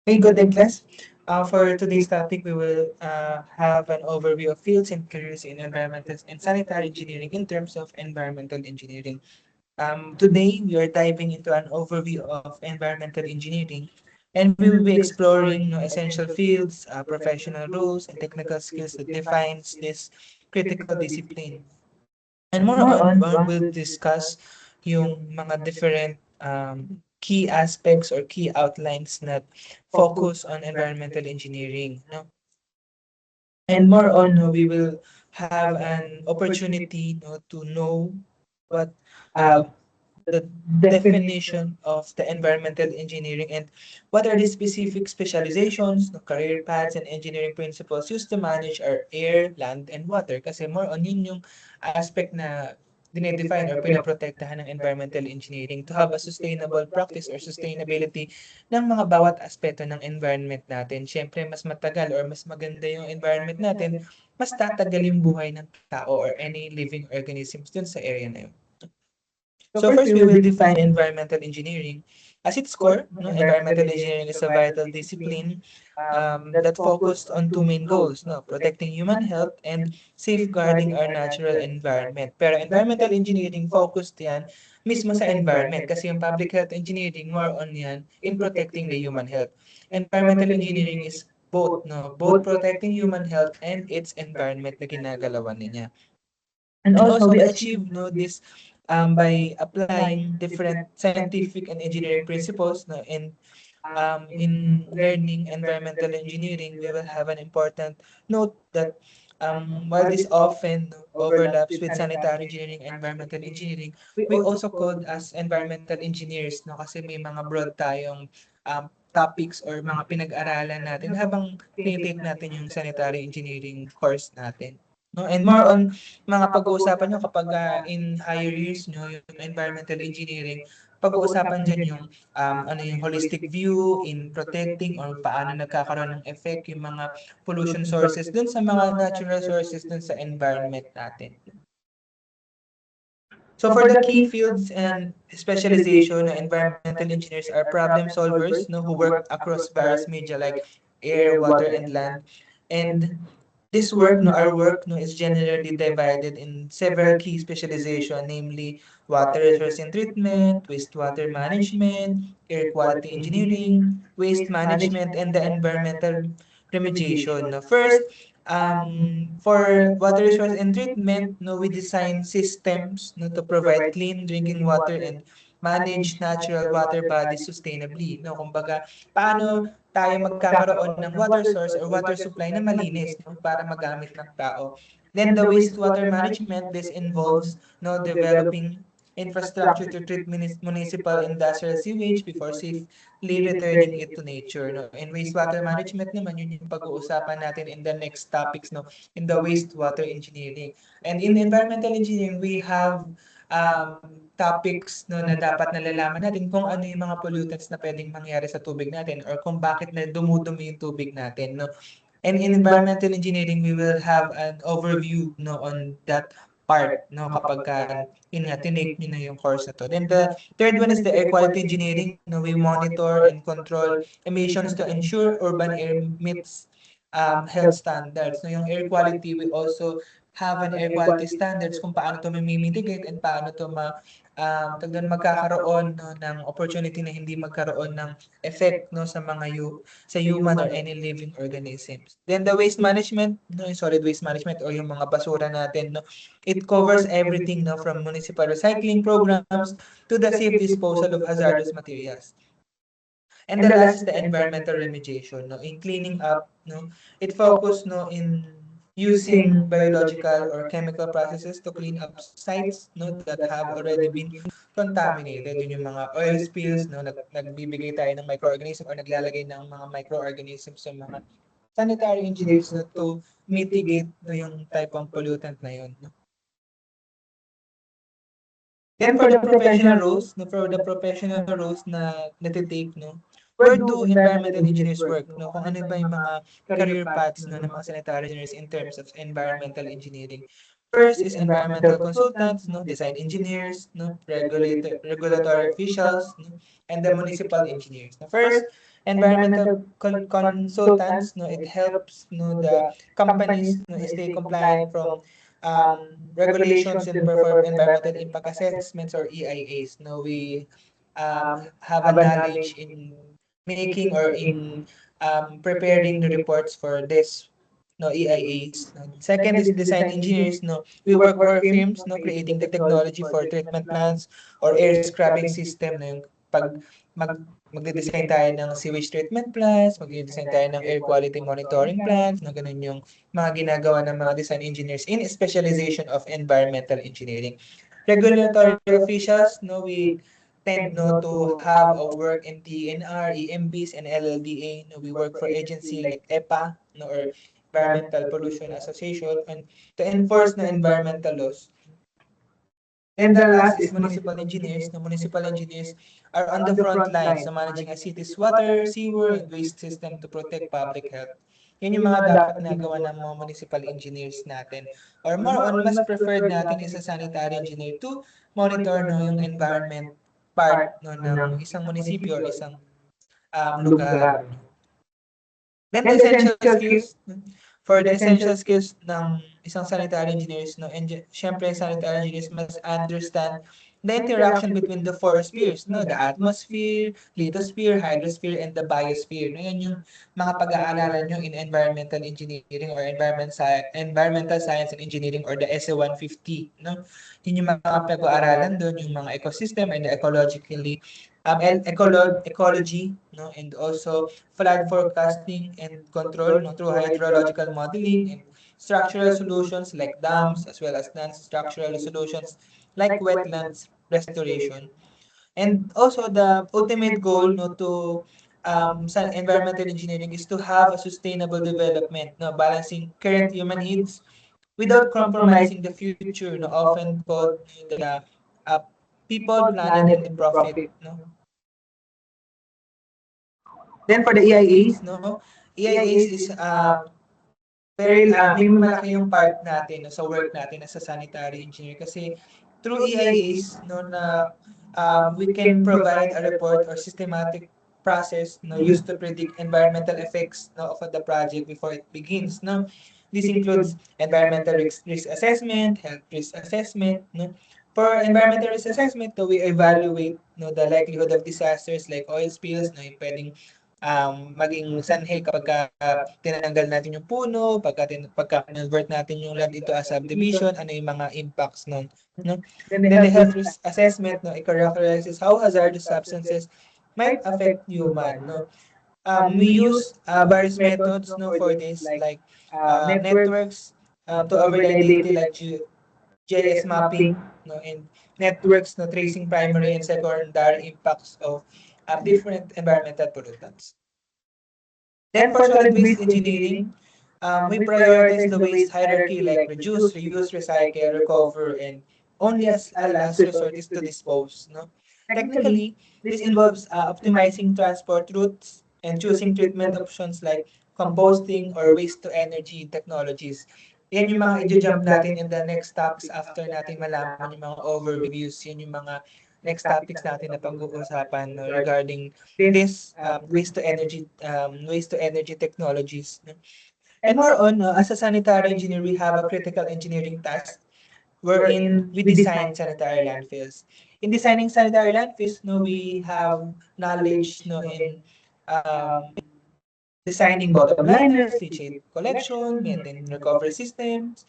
Hey, good day, class. For today's topic, we will have an overview of fields and careers in environmental and sanitary engineering in terms of environmental engineering. Today, we are diving into an overview of environmental engineering, and we will be exploring essential fields, professional roles, and technical skills that defines this critical discipline. And more on, we'll discuss yung mga different key aspects or key outlines that focus on environmental engineering. No? And more on, no, we will have an opportunity to know what uh, the definition of the environmental engineering and what are the specific specializations, no, career paths, and engineering principles used to manage our air, land, and water. Kasi more on yun yung aspect na dinedefine or pinoprotektahan ng environmental engineering to have a sustainable practice or sustainability ng mga bawat aspeto ng environment natin. Siyempre, mas matagal or mas maganda yung environment natin, mas tatagal yung buhay ng tao or any living organisms dun sa area na yun. So first, we will define environmental engineering. As its core, no, environmental engineering is a vital discipline that focused on two main goals, no, protecting human health and safeguarding our natural environment. Pero environmental engineering focused yan mismo sa environment kasi yung public health engineering more on yan in protecting the human health. Environmental engineering is both, no, both protecting human health and its environment na ginagalawan niya. And also, we achieve this by applying different scientific and engineering principles. No, in learning environmental engineering, we will have an important note that while this often overlaps with sanitary engineering and environmental engineering, we also called as environmental engineers, no, kasi may mga broad tayong topics or mga pinag-aralan natin habang tinitake natin yung sanitary engineering course natin. No, and more on mga pag-uusapan nyo kapag in higher years nyo, yung environmental engineering, pag-uusapan dyan yung ano yung holistic view in protecting or paano nagkakaroon ng effect yung mga pollution sources dun sa mga natural sources dun sa environment natin. So for the key fields and specialization, environmental engineers are problem solvers who work across various media like air, water, and land. And this work, our work, is generally divided in several key specialization, namely water resource and treatment, wastewater management, air quality engineering, waste management, and the environmental remediation. No? First, for water resource and treatment, we design systems to provide clean drinking water and manage natural water bodies sustainably. No? Kumbaga, paano tayo magkakaroon ng water source or water supply na malinis para magamit ng tao. Then the wastewater management, this involves developing infrastructure to treat municipal industrial sewage before safely returning it to nature. No? In wastewater management naman, yun yung pag-uusapan natin in the next topics, in the wastewater engineering. And in environmental engineering, we have topics na dapat nalalaman natin kung ano yung mga pollutants na pwedeng mangyari sa tubig natin or kung bakit na dumudumi yung tubig natin. No? And in environmental engineering, we will have an overview on that part kapag yun nga, tinake nyo na yung course na to. Then the third one is the air quality engineering. No, we monitor and control emissions to ensure urban air meets health standards. No, yung air quality, we also have an air quality standards kung paano to mitigate and paano to magkakaroon ng opportunity na hindi magkaroon ng effect sa mga sa human or any living organisms. Then the waste management, yung solid waste management o yung mga basura natin, it covers everything from municipal recycling programs to the safe disposal of hazardous materials. And the last is the environmental remediation, in cleaning up, it focus in using biological or chemical processes to clean up sites that have already been contaminated. Yun yung mga oil spills, nagbibigay tayo ng microorganism or naglalagay ng mga microorganisms sa mga sanitary engineers to mitigate yung type of pollutant na yun. Then for the professional roles, na natitake, where do environmental engineers work? Kung ano ba yung mga career paths ng mga sanitary engineers in terms of environmental engineering. First is environmental consultants, no, design engineers, no, regulatory officials, no, and the municipal engineers. Now, first, environmental consultants, no, it helps no the companies no stay compliant from regulations and perform environmental impact assessments or EIAs. No, we have a knowledge in making or in preparing the reports for this no EIAs. Second is design engineers. No, we work for firms no creating the technology for treatment plants or air scrubbing system. No, yung pag mag magde-design tayo ng sewage treatment plants, magde-design tayo ng air quality monitoring plants, na ganun yung mga ginagawa ng mga design engineers in specialization of environmental engineering. Regulatory officials, no, we tend no to have a work in DNR, EMBs, and LLDA. No, we work for agency like EPA, no, or Environmental Pollution Association, and to enforce the environmental laws. And the last is municipal engineers. The municipal engineers are on the front lines na managing a city's water, sewer, and waste system to protect public health. Yun yung mga dapat nagawa ng mga municipal engineers natin. Or more on, mas preferred natin is a sanitary engineer to monitor no, yung environment part no, ng isang munisipyo or isang lugar. Then the essential skills, for the essential skills ng isang sanitary engineers, no, and syempre sanitary engineers must understand the interaction between the four spheres, no, the atmosphere, lithosphere, hydrosphere, and the biosphere. No, yan yung mga pag-aaralan nyo in environmental engineering or environmental science and engineering or the SA 150. No? Yun yung mga pag-aaralan doon, yung mga ecosystem and the ecology, no, and also flood forecasting and control no, through hydrological modeling and structural solutions like dams as well as non-structural solutions like wetlands restoration. And also the ultimate goal no to sa environmental engineering is to have a sustainable development, no, balancing current human needs without compromising the future, no, often called the uh, people, planet, and the profit. No? Then for the EIAs, no, EIAs is very may malaki yung part natin no, sa work natin as a sanitary engineer kasi through EIAs no na we can provide a report or systematic process no used to predict environmental effects no of the project before it begins no. This includes environmental risk assessment, health risk assessment no. For environmental risk assessment, no, we evaluate no the likelihood of disasters like oil spills no yung pwedeng maging sanhi kapag tinanggal natin yung puno, pagka convert natin yung land into a subdivision, ano yung mga impacts nun. No? Then the health risk assessment, no, it characterizes how hazardous substances might affect human. No? We use various methods no, for this, like networks to overlay data like GIS mapping, no, and networks no, tracing primary and secondary impacts of different environmental pollutants. Then for solid waste engineering, we prioritize the waste hierarchy like reduce, reuse, recycle, recover, and only as a last resort is to dispose. No? Technically, this involves optimizing transport routes and choosing treatment options like composting or waste-to-energy technologies. Yan yung mga i-jump natin in the next topics after natin malaman yung mga overviews. Yan yung mga next topics natin na pag-uusapan no, regarding this waste-to-energy technologies. No? And more on, as a sanitary engineer, we have a critical engineering task wherein we design sanitary landfills. In designing sanitary landfills, no, we have knowledge no, in designing bottom liners, leachate collection, maintain recovery systems,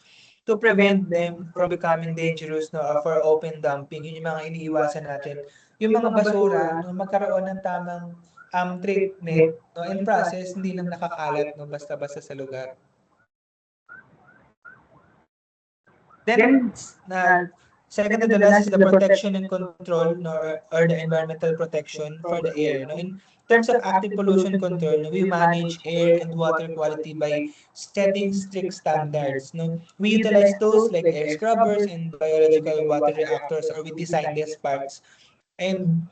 to prevent them from becoming dangerous no, for open dumping. Yun yung mga iniiwasan natin. Yung mga basura, no, magkaroon ng tamang treatment no, and process, hindi lang nakakalat no, basta-basta sa lugar. Then, second to the last is the protection and control no, or the environmental protection for the air. No? In terms of active pollution control, no, we manage air and water quality by setting strict standards. No? We utilize tools like air scrubbers and biological water reactors, or we design these parts. And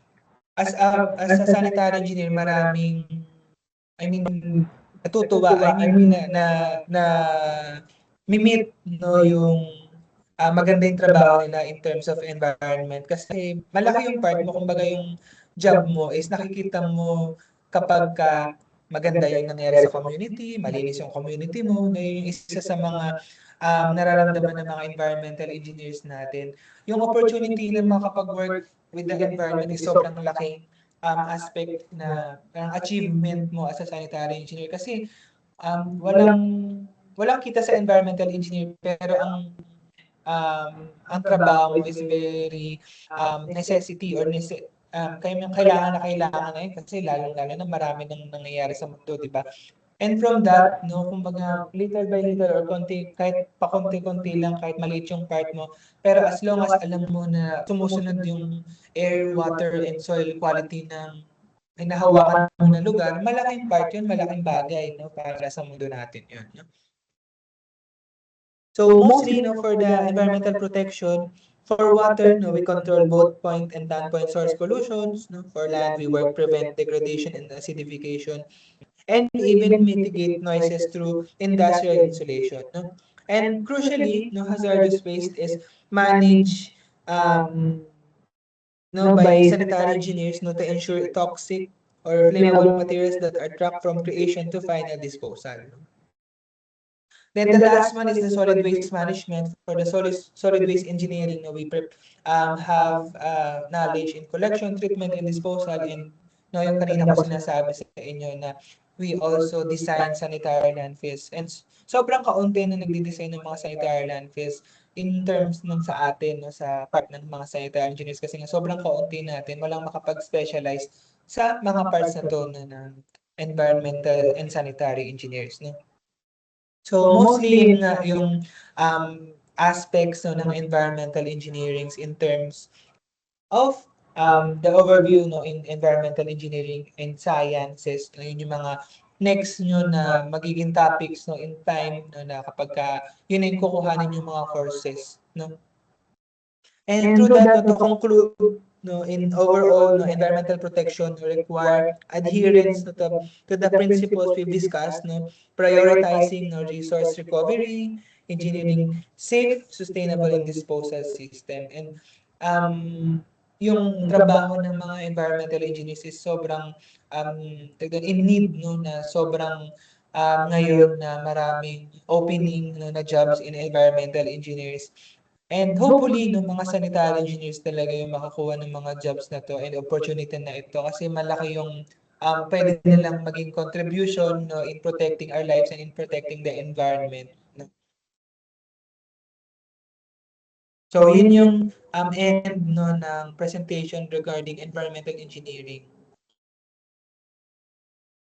as a sanitary engineer, natutuwa, na mimit no, yung maganda yung trabaho nila in terms of environment kasi malaki yung part mo kumbaga yung job mo is nakikita mo kapagka maganda yung nangyayari sa community, malinis yung community mo, na yun yung isa sa mga nararamdaman ng mga environmental engineers natin. Yung opportunity na makapag-work with the environment is sobrang laking aspect na parang achievement mo as a sanitary engineer kasi walang walang kita sa environmental engineer pero ang trabaho mo is very necessity or kailangan na kailangan ngayon kasi lalong-lalo na marami nang nangyayari sa mundo, di ba? And from that, no, kumbaga, little by little or konti, kahit pakonti-konti lang, kahit maliit yung part mo, pero as long as alam mo na sumusunod yung air, water, and soil quality ng hinahawakan mo na lugar, malaking part yun, malaking bagay, no, para sa mundo natin yun. No? So mostly, no, for the environmental protection, for water, no, we control both point and non-point source pollutions. No? For land, we work prevent degradation and acidification, and even mitigate noises through industrial insulation. No? And crucially, no, hazardous waste is managed no, by sanitary engineers no, to ensure toxic or flammable materials that are tracked from creation to final disposal. No? Then the last one is the solid waste management. For the solid waste engineering, no, we have knowledge in collection, treatment, and disposal. And no, yung kanina ko sinasabi sa inyo na we also design sanitary landfills. And sobrang kaunti na nagdi-design ng mga sanitary landfills in terms ng sa atin, no, sa part ng mga sanitary engineers. Kasi nga sobrang kaunti natin, walang makapag-specialize sa mga parts na to na ng environmental and sanitary engineers. No? So mostly yun nga yung aspects no, ng environmental engineering in terms of the overview no in environmental engineering and sciences. No, yun yung mga next nyo na magiging topics no in time no, na kapag yun yung kukuhanin yung mga courses. No? And through that, no, to conclude, no, in overall, no, environmental protection require adherence no, to the principles we've discussed, no, prioritizing no, resource recovery, engineering safe, sustainable, and disposal system. And yung trabaho ng mga environmental engineers is sobrang in need no, na sobrang ngayon na maraming opening no, na jobs in environmental engineers. And hopefully, no, mga sanitary engineers talaga yung makakuha ng mga jobs na to and opportunity na ito kasi malaki yung pwede nilang maging contribution no, in protecting our lives and in protecting the environment. No? So, yun yung end no, ng presentation regarding environmental engineering.